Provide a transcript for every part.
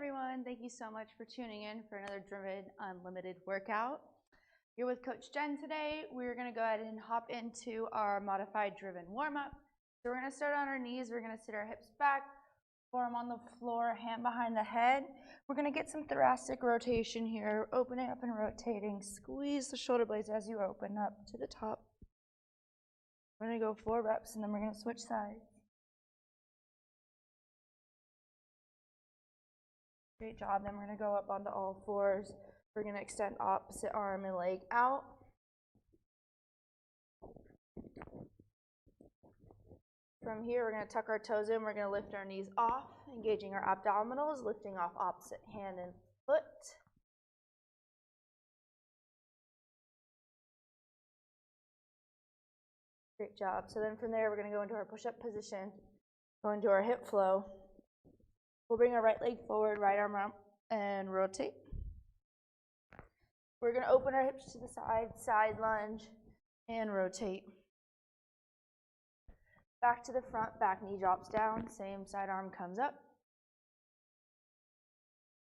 everyone. Thank you so much for tuning in for another DRVN Unlimited workout. You're with Coach Jen today. We're going to go ahead and hop into our modified DRVN warm-up. So we're going to start on our knees. We're going to sit our hips back, forearm on the floor, hand behind the head. We're going to get some thoracic rotation here, opening up and rotating. Squeeze the shoulder blades as you open up to the top. We're going to go 4 reps, and then we're going to switch sides. Great job. Then we're going to go up onto all fours. We're going to extend opposite arm and leg out. From here, we're going to tuck our toes in. We're going to lift our knees off, engaging our abdominals, lifting off opposite hand and foot. Great job. So then from there, we're going to go into our push-up position, go into our hip flow. We'll bring our right leg forward, right arm up, and rotate. We're going to open our hips to the side, side lunge, and rotate. Back to the front, back knee drops down, same side arm comes up.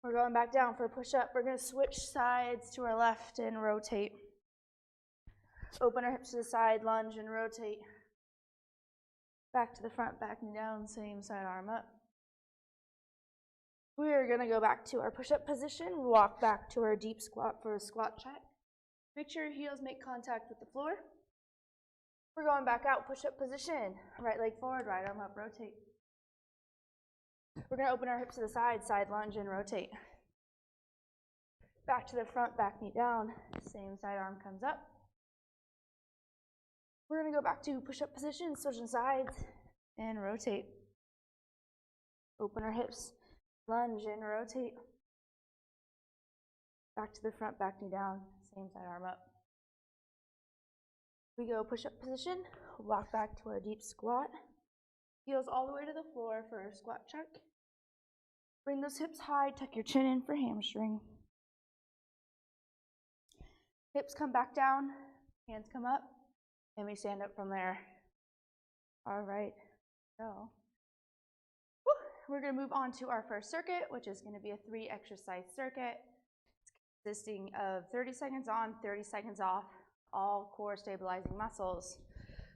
We're going back down for a push-up. We're going to switch sides to our left and rotate. Open our hips to the side, lunge, and rotate. Back to the front, back knee down, same side arm up. We are going to go back to our push-up position, walk back to our deep squat for a squat check. Make sure your heels make contact with the floor. We're going back out, push-up position. Right leg forward, right arm up, rotate. We're going to open our hips to the side, side lunge, and rotate. Back to the front, back knee down, same side arm comes up. We're going to go back to push-up position, switching sides, and rotate. Open our hips. Lunge and rotate. Back to the front, back knee down, same side arm up. We go push-up position, walk back to our deep squat. Heels all the way to the floor for a squat check. Bring those hips high, tuck your chin in for hamstring. Hips come back down, hands come up, and we stand up from there. All right, so. We're going to move on to our first circuit, which is going to be a 3-exercise circuit. It's consisting of 30 seconds on, 30 seconds off, all core stabilizing muscles.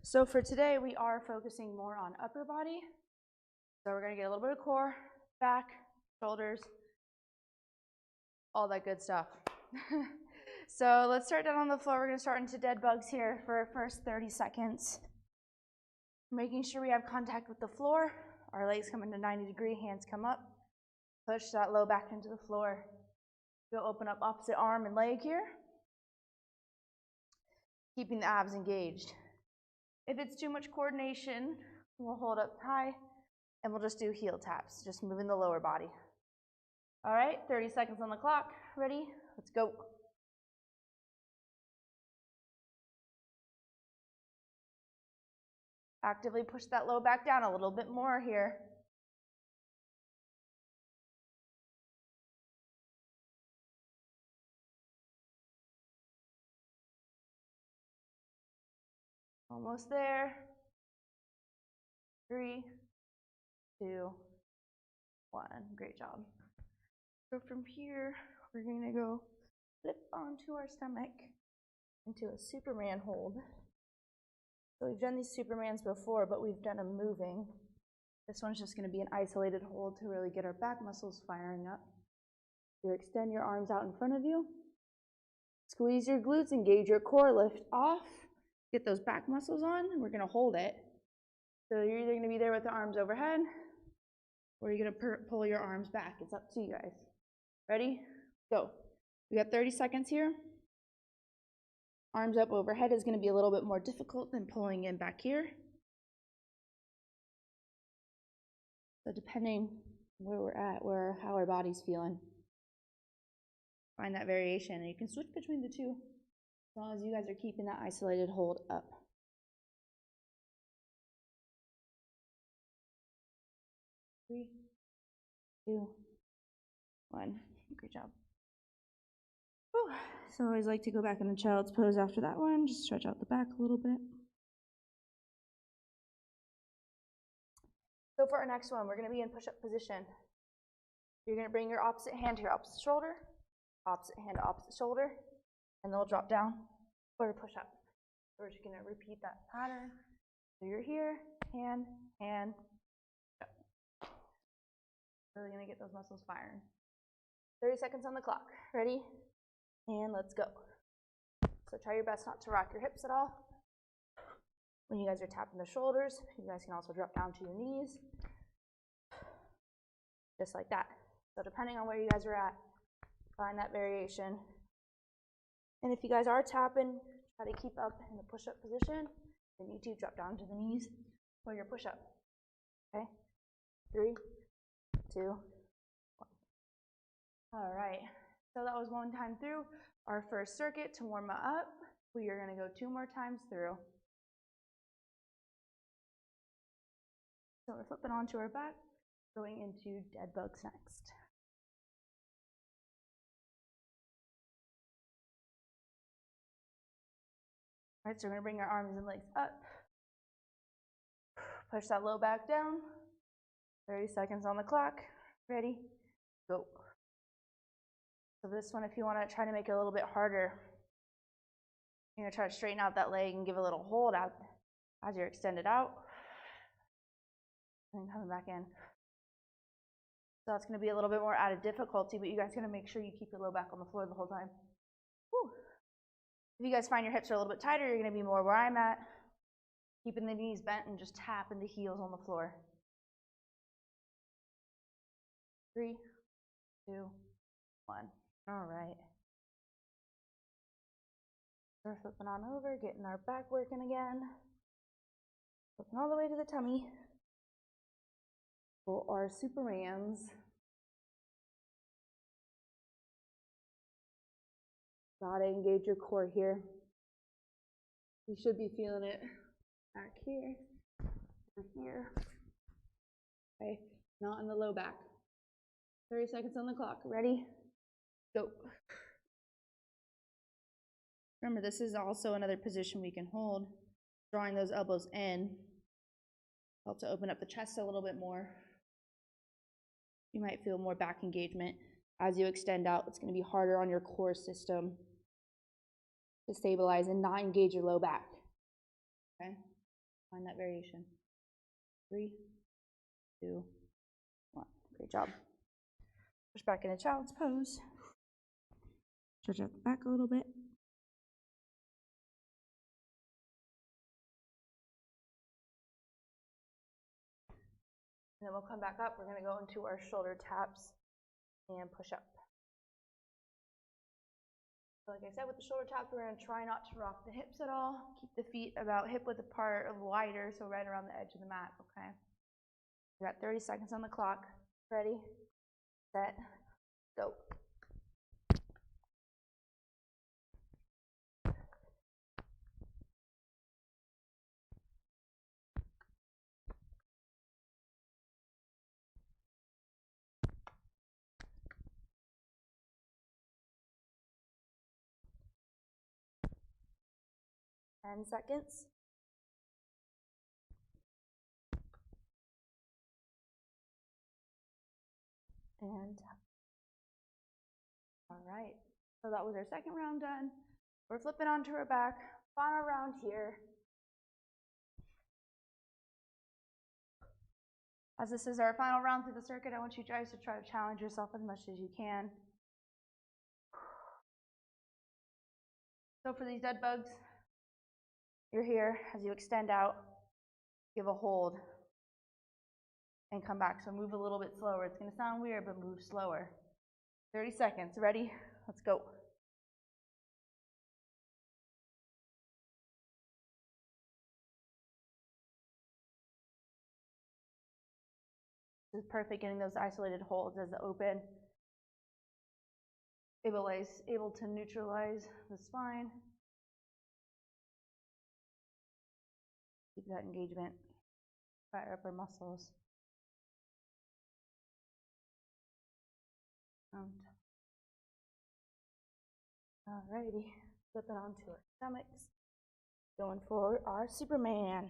So for today, we are focusing more on upper body. So we're going to get a little bit of core, back, shoulders, all that good stuff. So let's start down on the floor. We're going to start into dead bugs here for our first 30 seconds. Making sure we have contact with the floor. Our legs come into 90-degree, hands come up. Push that low back into the floor. We'll open up opposite arm and leg here. Keeping the abs engaged. If it's too much coordination, we'll hold up high and we'll just do heel taps, just moving the lower body. All right, 30 seconds on the clock. Ready? Let's go. Actively push that low back down a little bit more here. Almost there. 3, 2, 1. Great job. So from here, we're going to go flip onto our stomach into a Superman hold. So we've done these Supermans before, but we've done them moving. This one's just going to be an isolated hold to really get our back muscles firing up. You extend your arms out in front of you. Squeeze your glutes, engage your core, lift off. Get those back muscles on, and we're going to hold it. So you're either going to be there with the arms overhead, or you're going to pull your arms back. It's up to you guys. Ready? Go. We got 30 seconds here. Arms up overhead is going to be a little bit more difficult than pulling in back here. So depending where we're at, how our body's feeling, find that variation. And you can switch between the two as long as you guys are keeping that isolated hold up. 3, 2, 1. Great job. Whew. So I always like to go back in the child's pose after that one. Just stretch out the back a little bit. So for our next one, we're going to be in push-up position. You're going to bring your opposite hand to your opposite shoulder, opposite hand to opposite shoulder, and then we'll drop down for a push-up. We're just going to repeat that pattern. So you're here, hand, hand, up. Really going to get those muscles firing. 30 seconds on the clock. Ready? And let's go. So try your best not to rock your hips at all. When you guys are tapping the shoulders, you guys can also drop down to your knees. Just like that. So depending on where you guys are at, find that variation. And if you guys are tapping, try to keep up in the push-up position. Then you do drop down to the knees for your push-up. Okay? 3, 2, 1. All right. So that was one time through our first circuit to warm up. We are going to go 2 more times through. So we're flipping onto our back, going into dead bugs next. All right, so we're going to bring our arms and legs up. Push that low back down. 30 seconds on the clock. Ready? Go. So this one, if you want to try to make it a little bit harder, you're going to try to straighten out that leg and give a little hold out as you're extended out. And coming back in. So that's going to be a little bit more added difficulty, but you guys are going to make sure you keep your low back on the floor the whole time. Woo. If you guys find your hips are a little bit tighter, you're going to be more where I'm at, keeping the knees bent and just tapping the heels on the floor. 3, 2, 1. All right. We're flipping on over, getting our back working again. Flipping all the way to the tummy. For our Supermans. Gotta engage your core here. You should be feeling it back here, over here. Okay, not in the low back. 30 seconds on the clock. Ready? Go. Remember, this is also another position we can hold. Drawing those elbows in helps to open up the chest a little bit more. You might feel more back engagement. As you extend out, it's going to be harder on your core system to stabilize and not engage your low back. Okay? Find that variation. 3, 2, 1. Great job. Push back into child's pose. Stretch out the back a little bit. And then we'll come back up. We're going to go into our shoulder taps and push up. So like I said, with the shoulder taps, we're going to try not to rock the hips at all. Keep the feet about hip width apart or wider, so right around the edge of the mat, okay? We got 30 seconds on the clock. Ready, set, go. Ten seconds. And all right, so that was our second round done. We're flipping onto our back. Final round here. As this is our final round through the circuit, I want you guys to try to challenge yourself as much as you can. So for these dead bugs, you're here. As you extend out, give a hold and come back. So move a little bit slower. It's going to sound weird, but move slower. 30 seconds. Ready? Let's go. This is perfect, getting those isolated holds as the open. Able to neutralize the spine. Keep that engagement. Fire up our muscles. Alrighty, flipping onto our stomachs. Going for our Superman.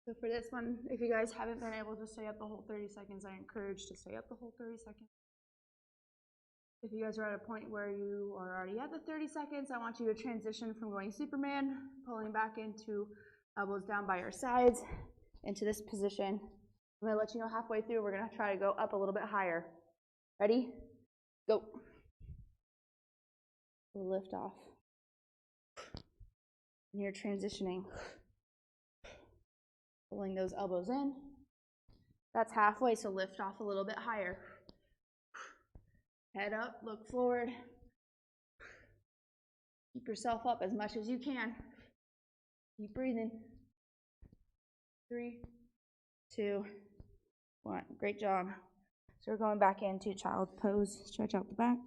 So for this one, if you guys haven't been able to stay up the whole 30 seconds, I encourage to stay up the whole 30 seconds. If you guys are at a point where you are already at the 30 seconds, I want you to transition from going Superman, pulling back into elbows down by your sides, into this position. I'm gonna let you know halfway through, we're gonna try to go up a little bit higher. Ready? Go. We'll lift off. And you're transitioning. Pulling those elbows in. That's halfway, so lift off a little bit higher. Head up, look forward. Keep yourself up as much as you can. Keep breathing. 3, 2, 1. Great job. So we're going back into child's pose. Stretch out the back.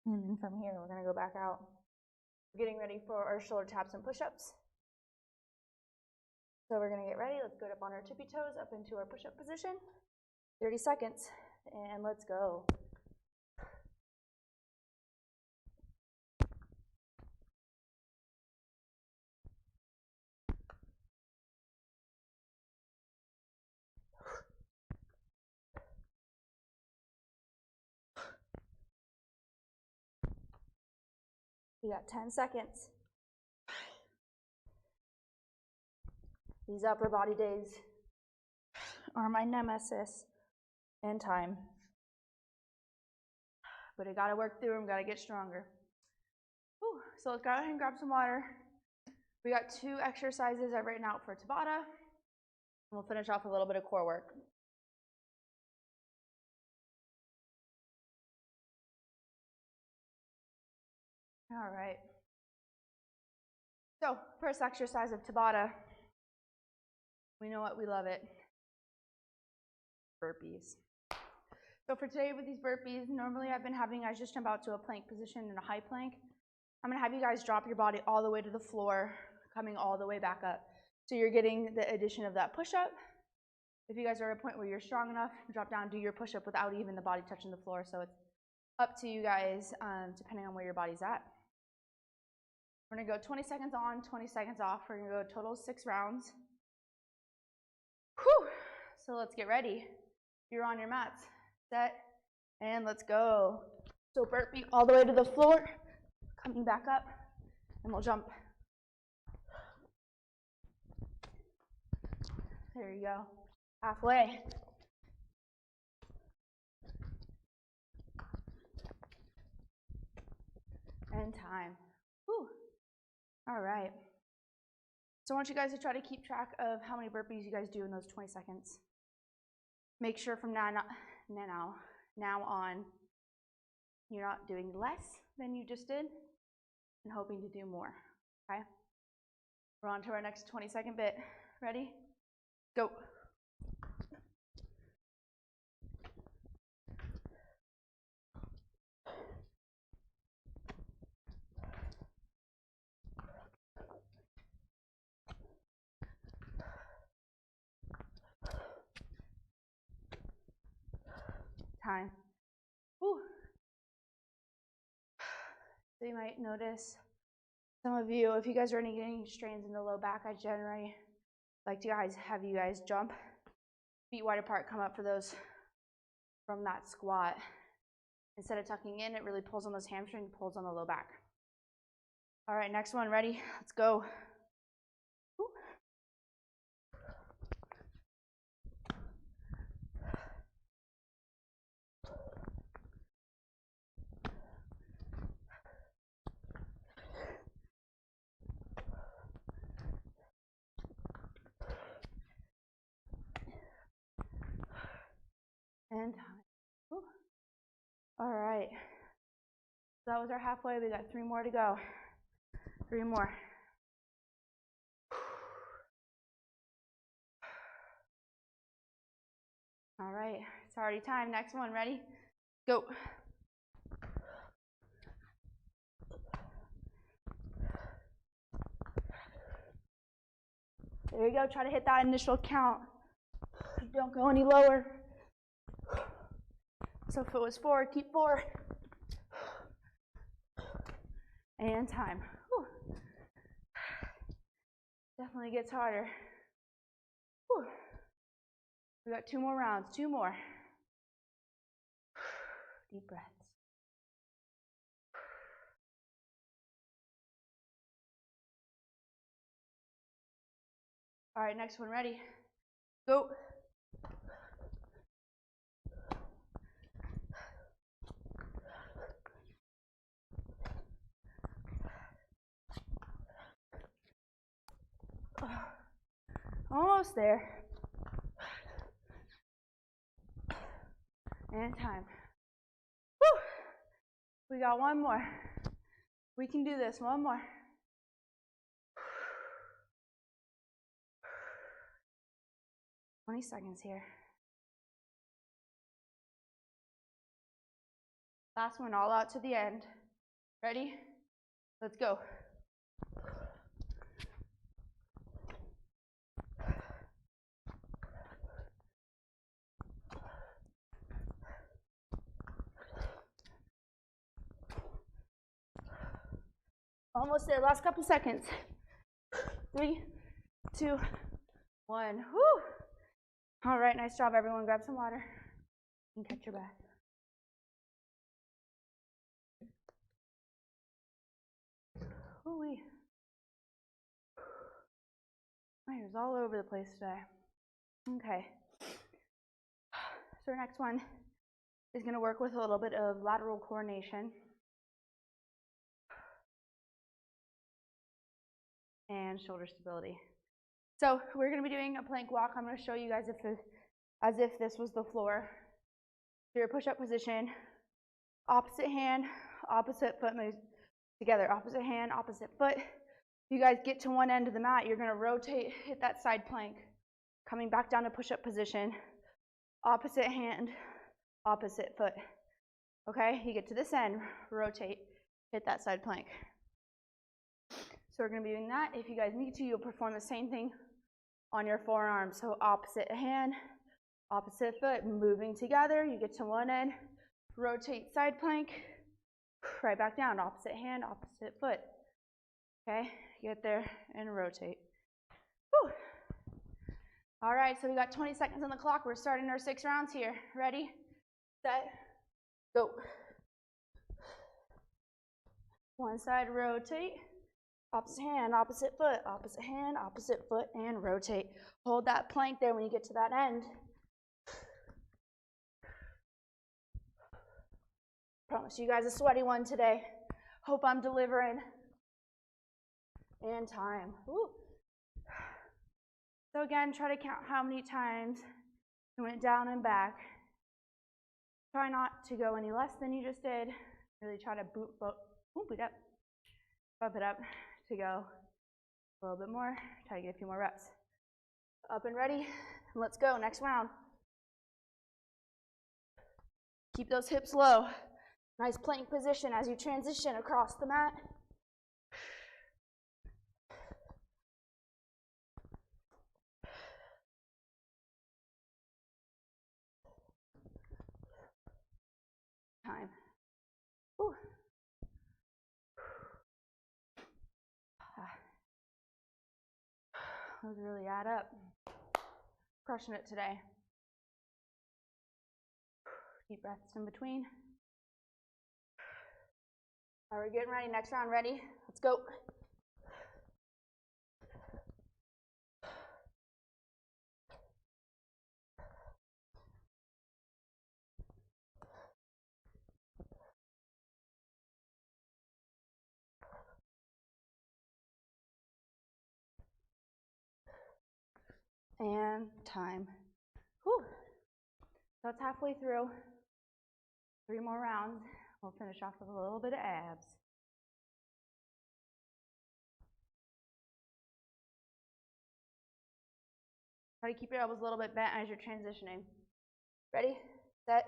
And then from here, we're going to go back out. We're getting ready for our shoulder taps and push-ups. So we're going to get ready. Let's go up on our tippy toes, up into our push-up position. 30 seconds, and let's go. We got 10 seconds. These upper body days are my nemesis in time. But I gotta work through them, gotta get stronger. Whew. So let's go ahead and grab some water. We got 2 exercises I've written out for Tabata. And we'll finish off with a little bit of core work. All right. So first exercise of Tabata. We know what, we love it. Burpees. So for today with these burpees, normally I've been having you guys just jump out to a plank position and a high plank. I'm gonna have you guys drop your body all the way to the floor, coming all the way back up. So you're getting the addition of that push-up. If you guys are at a point where you're strong enough, drop down, do your push-up without even the body touching the floor. So it's up to you guys, depending on where your body's at. We're gonna go 20 seconds on, 20 seconds off. We're gonna go a total of 6 rounds. Whew. So let's get ready. You're on your mats. Set, and let's go. So burpee all the way to the floor, coming back up, and we'll jump. There you go. Halfway. And time. Whew. All right. So I want you guys to try to keep track of how many burpees you guys do in those 20 seconds. Make sure from now on, you're not doing less than you just did and hoping to do more, okay? We're on to our next 20-second bit. Ready? Go. Time. Whew. So you might notice, some of you, if you guys are getting strains in the low back, I generally like to have you guys jump, feet wide apart, come up for those from that squat. Instead of tucking in, it really pulls on those hamstrings, pulls on the low back. All right, next one, ready? Let's go. Whew. And time. Whew. All right. So that was our halfway. We got 3 more to go. 3 more. All right. It's already time. Next one. Ready? Go. There you go. Try to hit that initial count. Don't go any lower. So if it was 4, keep 4. And time. Whew. Definitely gets harder. Whew. We got 2 more rounds, 2 more. Deep breaths. All right, next one, ready? Go. Almost there. And time. Whew. We got 1 more. We can do this. 1 more. 20 seconds here. Last one, all out to the end. Ready? Let's go. Almost there, last couple seconds. 3, 2, 1. Whew. All right, nice job, everyone. Grab some water and catch your breath. Ooh-wee. My hair's all over the place today. Okay. So our next one is going to work with a little bit of lateral coordination and shoulder stability. So we're going to be doing a plank walk. I'm going to show you guys as if this was the floor. So your push-up position, opposite hand, opposite foot moves together. Opposite hand, opposite foot. You guys get to one end of the mat, you're going to rotate, hit that side plank, coming back down to push-up position, opposite hand, opposite foot. Okay, you get to this end, rotate, hit that side plank. So we're going to be doing that. If you guys need to, you'll perform the same thing on your forearms. So opposite hand, opposite foot, moving together. You get to one end, rotate side plank, right back down, opposite hand, opposite foot. Okay, get there and rotate. Whew. All right, so we got 20 seconds on the clock. We're starting our 6 rounds here. Ready, set, go. One side, rotate. Opposite hand, opposite foot, opposite hand, opposite foot, and rotate. Hold that plank there when you get to that end. Promise you guys a sweaty one today. Hope I'm delivering. And time. Ooh. So again, try to count how many times you went down and back. Try not to go any less than you just did. Really try to bump it up to go a little bit more. Try to get a few more reps. Up and ready. Let's go. Next round. Keep those hips low. Nice plank position as you transition across the mat. Time. Whew. Those really add up. Crushing it today. Deep breaths in between. All right, we're getting ready. Next round, ready? Let's go. And time. Whew. That's halfway through. 3 more rounds. We'll finish off with a little bit of abs. Try to keep your elbows a little bit bent as you're transitioning. Ready, set,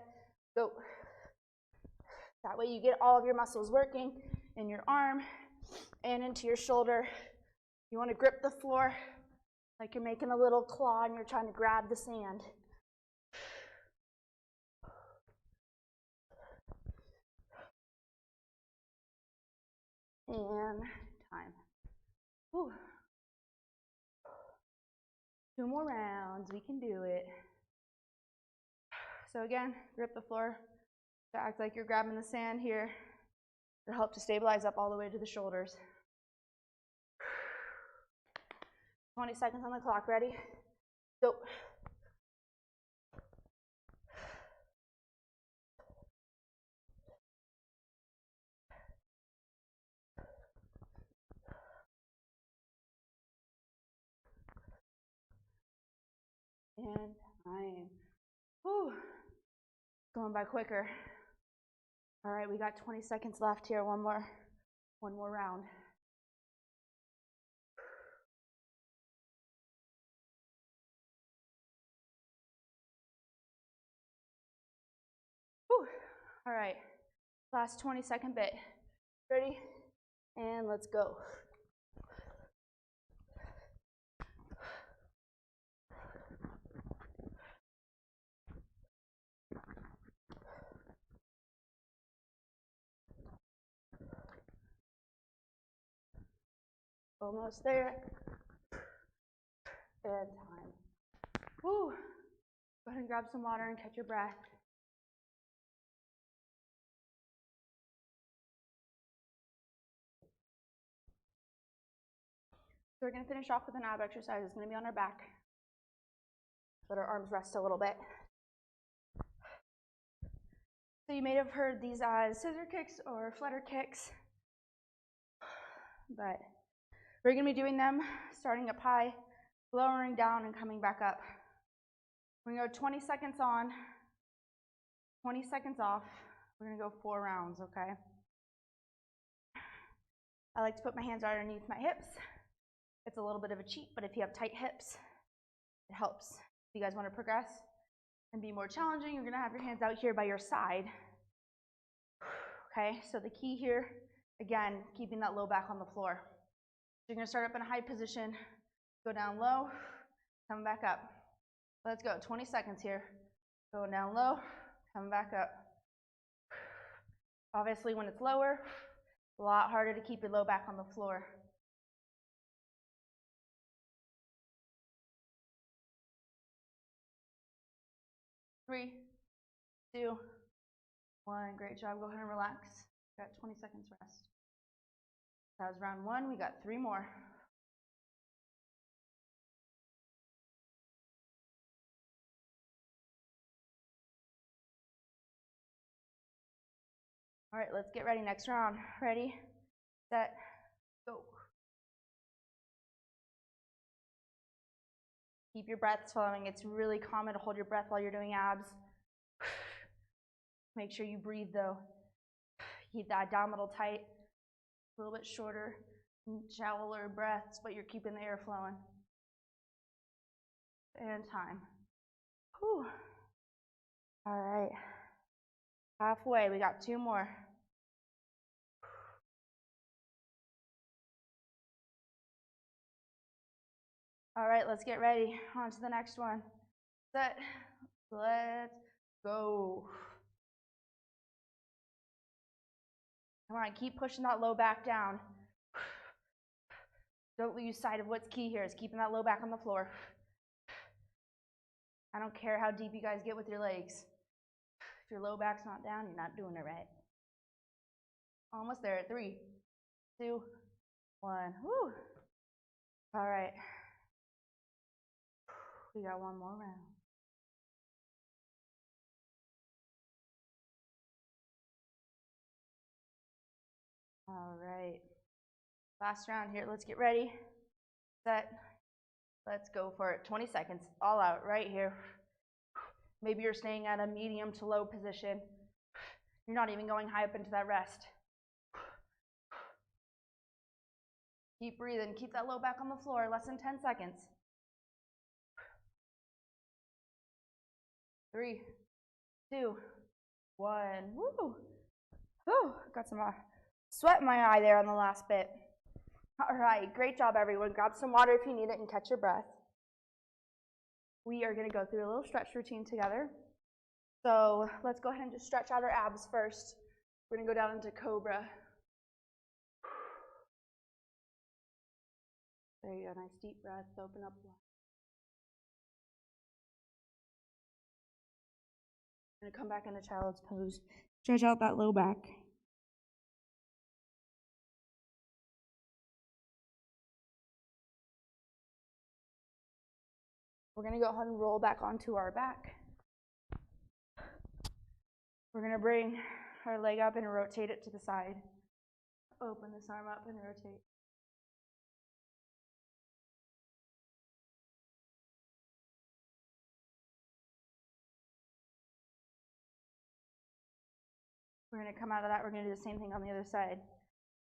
go. That way you get all of your muscles working in your arm and into your shoulder. You want to grip the floor like you're making a little claw and you're trying to grab the sand. And time. Whew. 2 more rounds, we can do it. So again, grip the floor to act like you're grabbing the sand here. It'll help to stabilize up all the way to the shoulders. 20 seconds on the clock, ready? Go. And time. Whew. Going by quicker. All right, we got 20 seconds left here. One more round. Whew. All right, last 20-second bit. Ready? And let's go. Almost there. And time. Woo. Go ahead and grab some water and catch your breath. So we're going to finish off with an ab exercise. It's going to be on our back. Let our arms rest a little bit. So you may have heard these as scissor kicks or flutter kicks, but we're going to be doing them starting up high, lowering down, and coming back up. We're going to go 20 seconds on, 20 seconds off. We're going to go 4 rounds, okay? I like to put my hands right underneath my hips. It's a little bit of a cheat, but if you have tight hips, it helps. If you guys want to progress and be more challenging, you're going to have your hands out here by your side. Okay, so the key here, again, keeping that low back on the floor. You're going to start up in a high position, go down low, come back up. Let's go, 20 seconds here. Going down low, come back up. Obviously, when it's lower, a lot harder to keep your low back on the floor. Three, 2, 1. Great job. Go ahead and relax. Got 20 seconds rest. That was round 1. We got 3 more. All right, let's get ready. Next round. Ready, set, go. Keep your breaths flowing. It's really common to hold your breath while you're doing abs. Make sure you breathe though. Keep the abdominal tight, a little bit shorter, shallower breaths, but you're keeping the air flowing. And time. Whew. All right. Halfway, we got 2 more. All right, let's get ready. On to the next one. Set, let's go. Come on, keep pushing that low back down. Don't lose sight of what's key here is keeping that low back on the floor. I don't care how deep you guys get with your legs. If your low back's not down, you're not doing it right. Almost there. 3, 2, 1. Woo. All right. We got 1 more round. All right. Last round here. Let's get ready. Set. Let's go for it. 20 seconds. All out right here. Maybe you're staying at a medium to low position. You're not even going high up into that rest. Keep breathing. Keep that low back on the floor. Less than 10 seconds. 3, 2, 1. Woo! Whew, got some sweat in my eye there on the last bit. All right, great job, everyone. Grab some water if you need it and catch your breath. We are going to go through a little stretch routine together. So let's go ahead and just stretch out our abs first. We're going to go down into cobra. There you go, nice deep breath, open up. I'm gonna come back into child's pose. Stretch out that low back. We're gonna go ahead and roll back onto our back. We're gonna bring our leg up and rotate it to the side. Open this arm up and rotate. We're gonna come out of that, we're gonna do the same thing on the other side.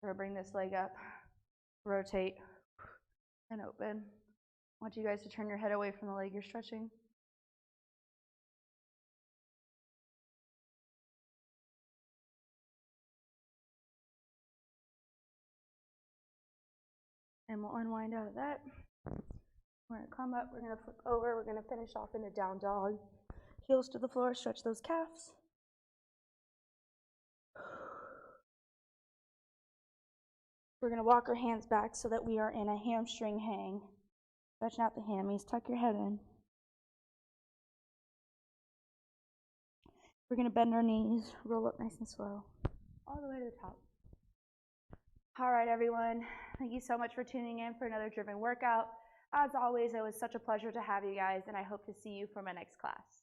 We're gonna bring this leg up, rotate, and open. I want you guys to turn your head away from the leg you're stretching. And we'll unwind out of that. We're gonna come up, we're gonna flip over, we're gonna finish off in a down dog. Heels to the floor, stretch those calves. We're gonna walk our hands back so that we are in a hamstring hang. Stretching out the hammies, tuck your head in. We're gonna bend our knees, roll up nice and slow, all the way to the top. All right, everyone, thank you so much for tuning in for another driven workout. As always, it was such a pleasure to have you guys, and I hope to see you for my next class.